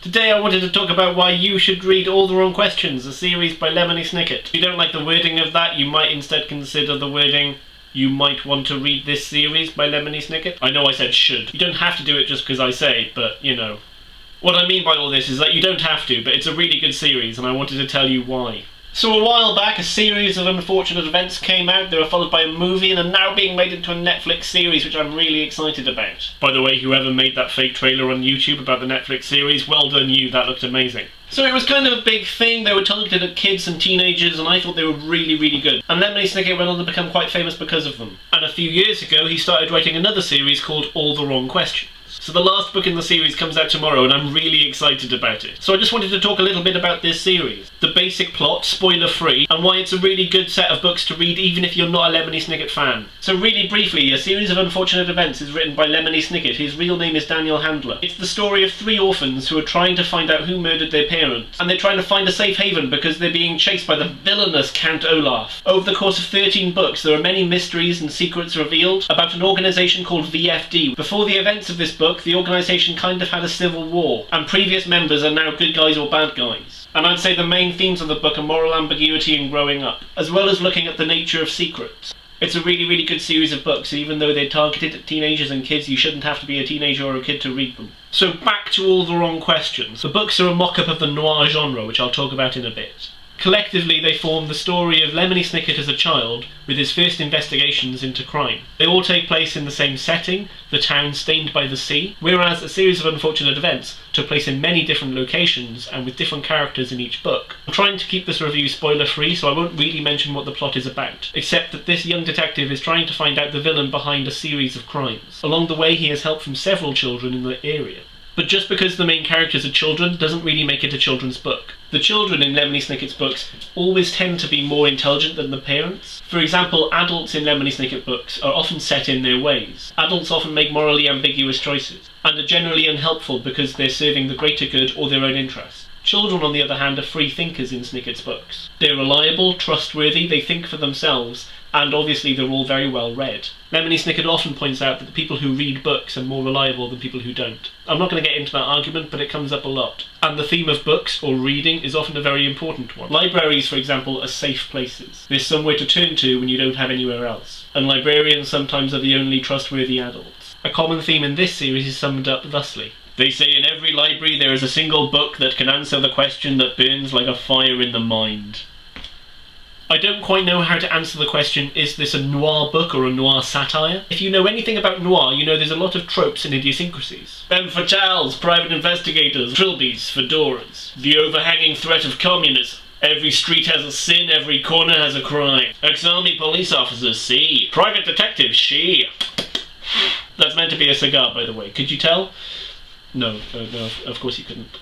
Today I wanted to talk about why you should read All the Wrong Questions, a series by Lemony Snicket. If you don't like the wording of that, you might instead consider the wording, you might want to read this series by Lemony Snicket. I know I said should. You don't have to do it just because I say, but you know. What I mean by all this is that you don't have to, but it's a really good series and I wanted to tell you why. So a while back, a series of unfortunate events came out. They were followed by a movie and are now being made into a Netflix series, which I'm really excited about. By the way, whoever made that fake trailer on YouTube about the Netflix series, well done you, that looked amazing. So it was kind of a big thing. They were targeted at kids and teenagers, and I thought they were really, really good. And Lemony Snicket went on to become quite famous because of them. And a few years ago, he started writing another series called All the Wrong Questions. So the last book in the series comes out tomorrow and I'm really excited about it. So I just wanted to talk a little bit about this series. The basic plot, spoiler free, and why it's a really good set of books to read even if you're not a Lemony Snicket fan. So really briefly, A Series of Unfortunate Events is written by Lemony Snicket. His real name is Daniel Handler. It's the story of three orphans who are trying to find out who murdered their parents. And they're trying to find a safe haven because they're being chased by the villainous Count Olaf. Over the course of 13 books, there are many mysteries and secrets revealed about an organisation called VFD. Before the events of this book, the organisation kind of had a civil war, and previous members are now good guys or bad guys. And I'd say the main themes of the book are moral ambiguity and growing up, as well as looking at the nature of secrets. It's a really, really good series of books. Even though they're targeted at teenagers and kids, you shouldn't have to be a teenager or a kid to read them. So back to All the Wrong Questions. The books are a mock-up of the noir genre, which I'll talk about in a bit. Collectively, they form the story of Lemony Snicket as a child, with his first investigations into crime. They all take place in the same setting, the town stained by the sea, whereas A Series of Unfortunate Events took place in many different locations and with different characters in each book. I'm trying to keep this review spoiler-free, so I won't really mention what the plot is about, except that this young detective is trying to find out the villain behind a series of crimes. Along the way, he has help from several children in the area. But just because the main characters are children doesn't really make it a children's book. The children in Lemony Snicket's books always tend to be more intelligent than the parents. For example, adults in Lemony Snicket books are often set in their ways. Adults often make morally ambiguous choices, and are generally unhelpful because they're serving the greater good or their own interests. Children, on the other hand, are free thinkers in Snicket's books. They're reliable, trustworthy, they think for themselves, and obviously they're all very well read. Lemony Snicket often points out that the people who read books are more reliable than people who don't. I'm not going to get into that argument, but it comes up a lot. And the theme of books, or reading, is often a very important one. Libraries, for example, are safe places. There's somewhere to turn to when you don't have anywhere else. And librarians sometimes are the only trustworthy adults. A common theme in this series is summed up thusly. They say in every library there is a single book that can answer the question that burns like a fire in the mind. I don't quite know how to answer the question, is this a noir book or a noir satire? If you know anything about noir, you know there's a lot of tropes and idiosyncrasies. Femme fatales, private investigators, trilbies, fedoras. The overhanging threat of communism. Every street has a sin, every corner has a crime. Ex-army police officers, see. Private detectives, she. That's meant to be a cigar, by the way. Could you tell? No, of course you couldn't.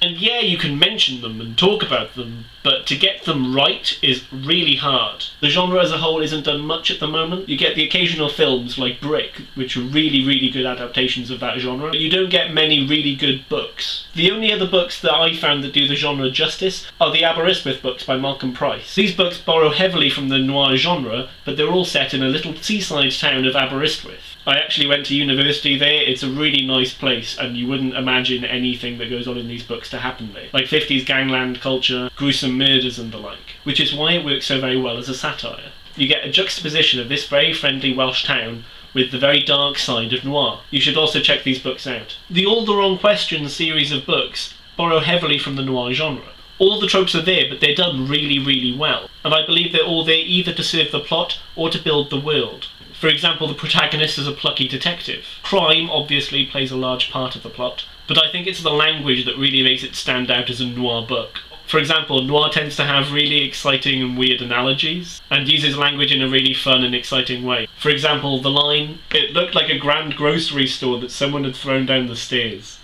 And yeah, you can mention them and talk about them, but to get them right is really hard. The genre as a whole isn't done much at the moment. You get the occasional films like Brick, which are really, really good adaptations of that genre, but you don't get many really good books. The only other books that I found that do the genre justice are the Aberystwyth books by Malcolm Price. These books borrow heavily from the noir genre, but they're all set in a little seaside town of Aberystwyth. I actually went to university there. It's a really nice place, and you wouldn't imagine anything that goes on in these books to happen there. Like 50s gangland culture, gruesome murders and the like. Which is why it works so very well as a satire. You get a juxtaposition of this very friendly Welsh town with the very dark side of noir. You should also check these books out. The All the Wrong Questions series of books borrow heavily from the noir genre. All the tropes are there, but they're done really, really well. And I believe they're all there either to serve the plot or to build the world. For example, the protagonist is a plucky detective. Crime obviously plays a large part of the plot, but I think it's the language that really makes it stand out as a noir book. For example, noir tends to have really exciting and weird analogies, and uses language in a really fun and exciting way. For example, the line, "It looked like a grand grocery store that someone had thrown down the stairs."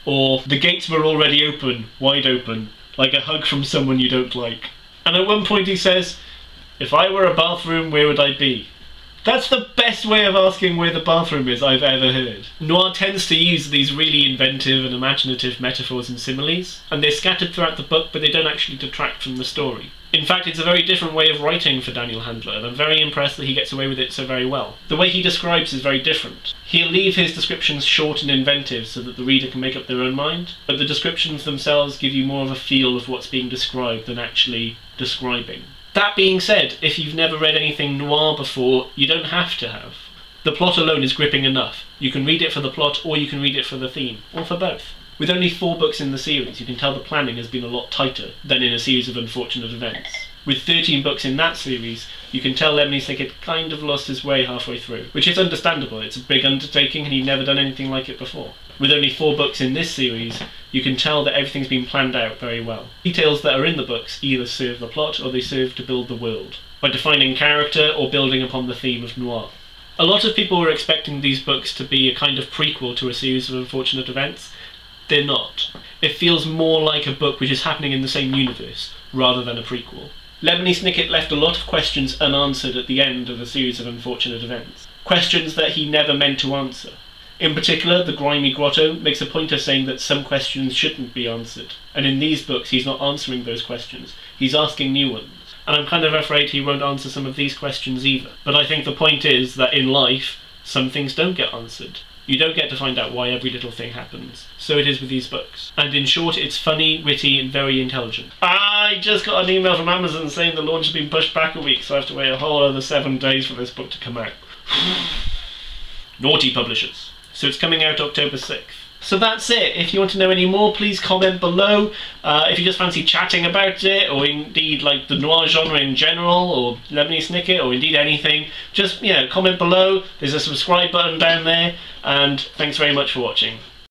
Or, "The gates were already open, wide open, like a hug from someone you don't like." And at one point he says, "If I were a bathroom, where would I be?" That's the best way of asking where the bathroom is I've ever heard. Noir tends to use these really inventive and imaginative metaphors and similes, and they're scattered throughout the book, but they don't actually detract from the story. In fact, it's a very different way of writing for Daniel Handler, and I'm very impressed that he gets away with it so very well. The way he describes is very different. He'll leave his descriptions short and inventive so that the reader can make up their own mind, but the descriptions themselves give you more of a feel of what's being described than actually describing. That being said, if you've never read anything noir before, you don't have to have. The plot alone is gripping enough. You can read it for the plot, or you can read it for the theme, or for both. With only 4 books in the series, you can tell the planning has been a lot tighter than in a series of unfortunate events. With 13 books in that series, you can tell Lemony Snicket kind of lost his way halfway through, which is understandable. It's a big undertaking and he'd never done anything like it before. With only 4 books in this series, you can tell that everything's been planned out very well. Details that are in the books either serve the plot or they serve to build the world, by defining character or building upon the theme of noir. A lot of people were expecting these books to be a kind of prequel to a series of unfortunate events. They're not. It feels more like a book which is happening in the same universe, rather than a prequel. Lemony Snicket left a lot of questions unanswered at the end of a series of unfortunate events. Questions that he never meant to answer. In particular, The Grimy Grotto makes a point of saying that some questions shouldn't be answered, and in these books he's not answering those questions, he's asking new ones. And I'm kind of afraid he won't answer some of these questions either. But I think the point is that in life, some things don't get answered. You don't get to find out why every little thing happens. So it is with these books. And in short, it's funny, witty, and very intelligent. I just got an email from Amazon saying the launch has been pushed back a week, so I have to wait a whole other 7 days for this book to come out. Naughty publishers. So it's coming out October 6th. So that's it. If you want to know any more, please comment below. If you just fancy chatting about it, or indeed like the noir genre in general, or Lemony Snicket, or indeed anything, just comment below. There's a subscribe button down there, and thanks very much for watching.